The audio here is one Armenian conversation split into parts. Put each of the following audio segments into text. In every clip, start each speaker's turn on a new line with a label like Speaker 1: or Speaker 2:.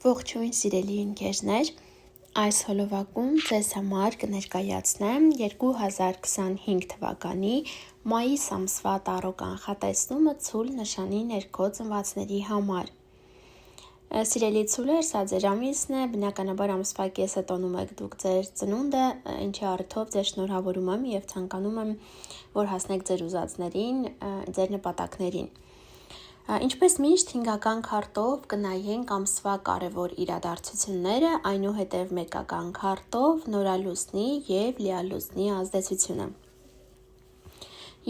Speaker 1: Ողջույն սիրելի ընկերներ, այս հոլովակում ձեզ համար կներկայացնեմ 2025 թվականի մայիս ամսվա տարրո կանխատեսումը ցուլ նշանի ներքո ծնվածների համար։ Սիրելի ցուլեր, սա ձեր ամիսն է, բնականաբար ամսվա կեսը տոնում եք դուք ձեր ծնունդը, ինչի առիթով ձեզ շնորհավորում եմ և ցանկանում եմ, որ հասնեք ձեր ուզածներին, ձեր նպատակներին։ Ինչպես միշտ 5-ական քարտով կնայենք ամսվա կարևոր իրադարձությունները, այնուհետև 1-ական քարտով նորալուսնի և լիալուսնի ազդեցությունը։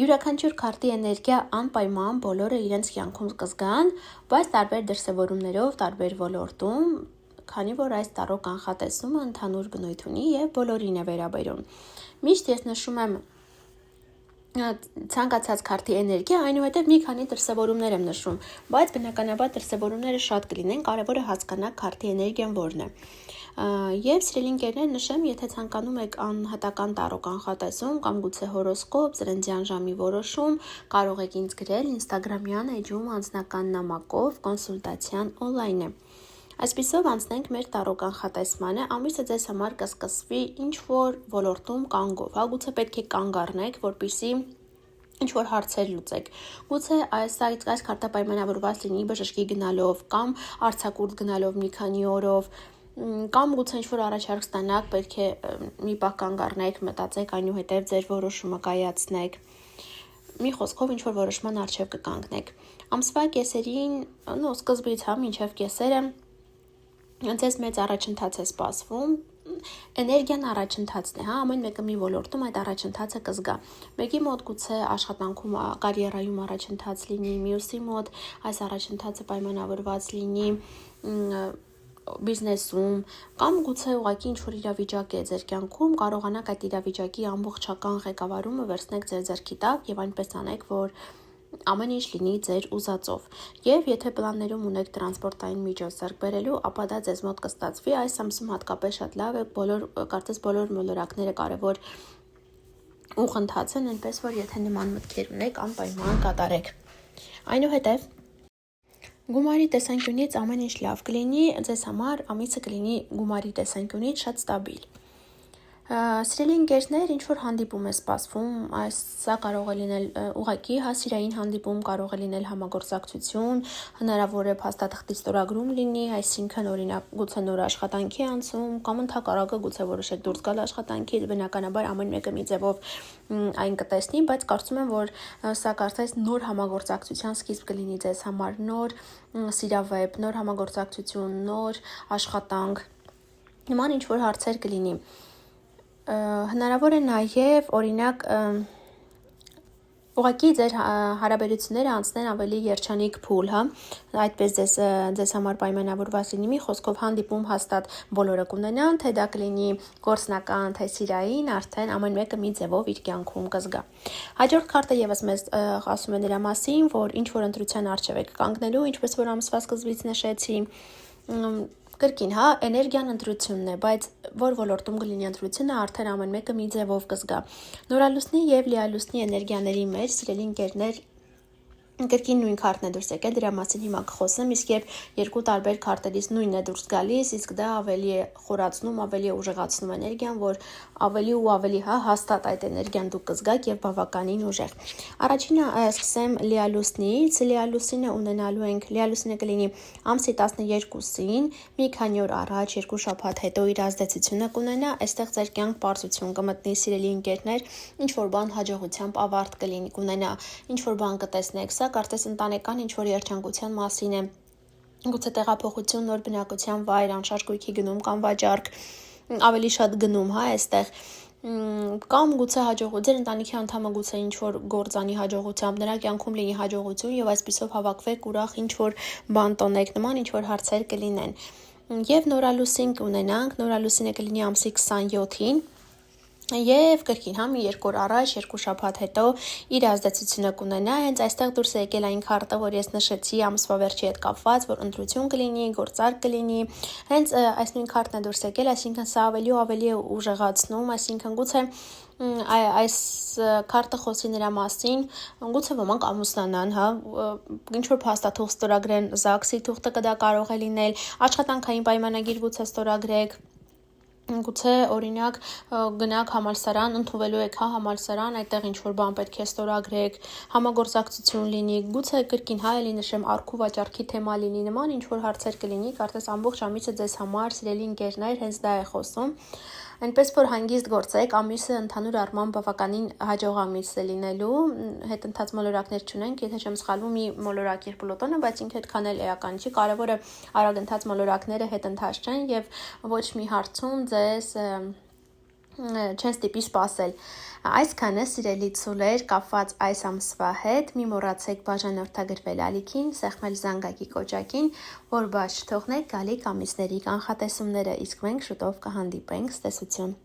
Speaker 1: Յուրաքանչյուր քարտի էներգիա անպայման բոլորը իրենց կյանքում կզգան, բայց տարբեր դրսևորումներով, տարբեր ոլորտում, քանի որ այս տարրո կանխատեսումը ընդհանուր բնույթ ունի և բոլորին է վերաբերում։ Միշտ ես նշում եմ ցանկացած քարտի էներգիա, այնուհետև մի քանի դրսևորումներ եմ նշում, բայց բնականաբար դրսևորումները շատ կլինեն, կարևորը հասկանաք քարտի էներգիան որն է։ Եվ սիրելի ընկերներ, նշեմ, եթե ցանկանում եք անհատական տարրո կանխատեսում կամ գուցե հորոսկոպ, ծննդյան ժամի որոշում, կարող եք ինձ գրել Instagram-յան էջում անձնական նամակով, կոնսուլտացիան on-line է։ Այսպիսով անցնենք մեր տարրո կանխատեսմանը, ամիսը ձեզ համար կսկսվի ինչ-որ ոլորտում կանգով, գուցե պետք է կանգ առնեք, որպեսզի ինչ-որ հարցեր լուծեք, գուցե այս քարտը պայմանավորված լինի բժշկի գնալով կամ արձակուրդ գնալով մի քանի օրով, կամ գուցե ինչ-որ առաջարկ ստանաք, պետք է մի պահ կանգ առնեք, մտածեք, այնուհետև ձեր որոշումը կայացնեք, մի խոսքով ինչ-որ որոշման առջև կկանգնեք։ Ամսվա կեսերին, սկզբից մինչև կեսերը ձեզ մեծ առաջընթաց է սպասվում, էներգիան առաջընթացն է, ամեն մեկը մի ոլորտում այդ առաջընթացը կզգա։ Մեկի մոտ գուցե աշխատանքում, կարիերայում առաջընթաց լինի, մյուսի մոտ այս առաջընթացը պայմանավորված լինի բիզնեսում, կամ գուցե ուղղակի ինչ-որ իրավիճակ է ձեր կյանքում, կարողանաք այդ իրավիճակի ամբողջական ղեկավարումը վերցնեք ձեր ձեռքի տակ և այնպես անեք, որ ամեն ինչ լինի ձեր ուզածով։ Եվ եթե պլաններում ունեք տրանսպորտային միջոց ձեռք բերելու, ապա դա ձեզ մոտ կստացվի, այս ամսում հատկապես շատ լավ է, կարծես բոլոր մոլորակները կարևոր ուղղընթաց են, այնպես որ եթե նման մտքեր ունեք, անպայման կատարեք։ Այնուհետև գումարի տեսանկյունից ամեն ինչ լավ կլինի, ձեզ համար ամիսը կլինի գումարի տեսանկյունից շատ ստաբիլ։ Սիրելի ընկերներ, ինչ-որ հանդիպում է սպասվում, սա կարող է լինել ուղղակի սիրային հանդիպում, կարող է լինել համագործակցություն, հնարավոր է փաստաթղթի ստորագրում լինի, այսինքն օրինակ գուցե նոր աշխատանքի անցում, կամ ընդհակառակը գուցե որոշեք դուրս գալ աշխատանքից, բնականաբար ամեն մեկը մի ձևով այն կտեսնի, բայց կարծում եմ, որ սա կարծես նոր համագործակցության սկիզբ կլինի ձեզ համար, նոր սիրավեպ, նոր համագործակցություն, նոր աշխատանք, նման ինչ-որ հարցեր կլինի։ Հնարավոր է նաև, օրինակ, ուղղակի ձեր հարաբերությունները անցնեն ավելի երջանիկ փուլ, այդպես ձեզ համար պայմանավորված լինի, մի խոսքով հանդիպում հաստատ բոլորը կունենան, թե դա կլինի գործնական, թե սիրային, արդեն ամեն մեկը մի ձևով իր կյանքում կզգա։ Հաջորդ քարտը եւս մեզ ասում է նրա մասին, որ ինչ-որ ընտրության առջև եք կանգնելու, ինչպես որ ամսվա սկզբից նշեցի, կրկին, էներգիան ընտրությունն է, բայց որ ոլորտում կլինի ընտրությունը, արդեն ամեն մեկը մի ձևով կզգա։ Նորալուսնի և լիալուսնի էներգիաների մեջ, սիրելի ընկերներ, կրկին նույն քարտն է դուրս եկել, դրա մասին հիմա կխոսեմ, իսկ երբ երկու տարբեր քարտերից նույնն է դուրս գալիս, իսկ դա ավելի է խորացնում, ավելի է ուժեղացնում էներգիան, որ ավելի ու ավելի հաստատ այդ էներգիան դուք կզգաք և բավականին ուժեղ։ Առաջինը սկսեմ լիալուսնից, լիալուսինը ունենալու ենք, լիալուսինը կլինի ամսի 12-ին, մի քանի օր առաջ, 2 շաբաթ հետո իր ազդեցությունը կունենա, այստեղ ձեր կյանք պարզություն կմտնի, սիրելի ընկերներ, ինչ-որ բան հաջողությամբ ավարտ կունենա, ինչ-որ բան կտեսնեք, սա կարծես ընտանեկան ինչ-որ երջանկության մասին է, գուցե տեղափոխություն, նոր բնակության վայր, անշարժ գույքի գնում կամ վաճառք, ավելի շատ գնում, այստեղ, կամ գուցե ձեր ընտանիքի անդամը գուցե ինչ-որ գործանի հաջողությամբ, նրա կյանքում լինի հաջողություն և այսպիսով հավաքվեք ուրախ ինչ-որ բան տոնեք, նման ինչ-որ հարցեր կլինեն։ Եվ նորալուսին կունենանք, նորալուսինը կլինի ամսի 27-ին, Եվ կրկին մի 2 օր առաջ, 2 շաբաթ հետո իր ազդեցությունը կունենա, հենց այստեղ դուրս է եկել այն քարտը, որ ես նշեցի ամսվա վերջի հետ կապված, որ ընտրություն կլինի, գործարք կլինի, հենց այս նույն քարտն է դուրս եկել, այսինքն սա ավելի ու ավելի է ուժեղացնում, այսինքն գուցե այս քարտը խոսի նրա մասին, գուցե ոմանք ամուսնանան, ինչ որ փաստաթուղթ ստորագրեն, ԶԱԳՍ-ի թուղթը դա կարող է լինել, աշխատանքային պայմանագիր գուցե ստորագրեք, գուցե օրինակ գնաք համալսարան, ընդունվելու եք համալսարան, այդտեղ ինչ որ բան պետք է ստորագրեք, համագործակցություն լինի, գուցե կրկին էլի նշեմ արքու վաճառքի թեմա լինի, նման ինչ որ հարցեր կլինի, կարծես ամբողջ ամիսը ձեզ համար սիրելի ընկերներ, հենց դա է խոսում։ Այնպես որ հանգիստ գործեք, ամիսը ընդհանուր առմամբ բավականին հաջող ամիս է լինելու, հետընթաց մոլորակներ չունենք, եթե չեմ սխալվում, մի մոլորակ իր Պլուտոնը, բայց ինքը այդքան էլ էական չի, կարևորը արագընթաց մոլորակները հետընթաց չեն եւ ոչ մի հարցում ձեզ չեն ստիպի սպասել։ Այսքանը սիրելի ցուլեր կապված այս ամսվա հետ, մի մոռացեք բաժանորդագրվել ալիքին, սեղմել զանգակի կոճակին, որ բաց չթողնեք գալիք ամիսների կանխատեսումները, իսկ մենք շուտով կհանդիպենք, ցտեսություն։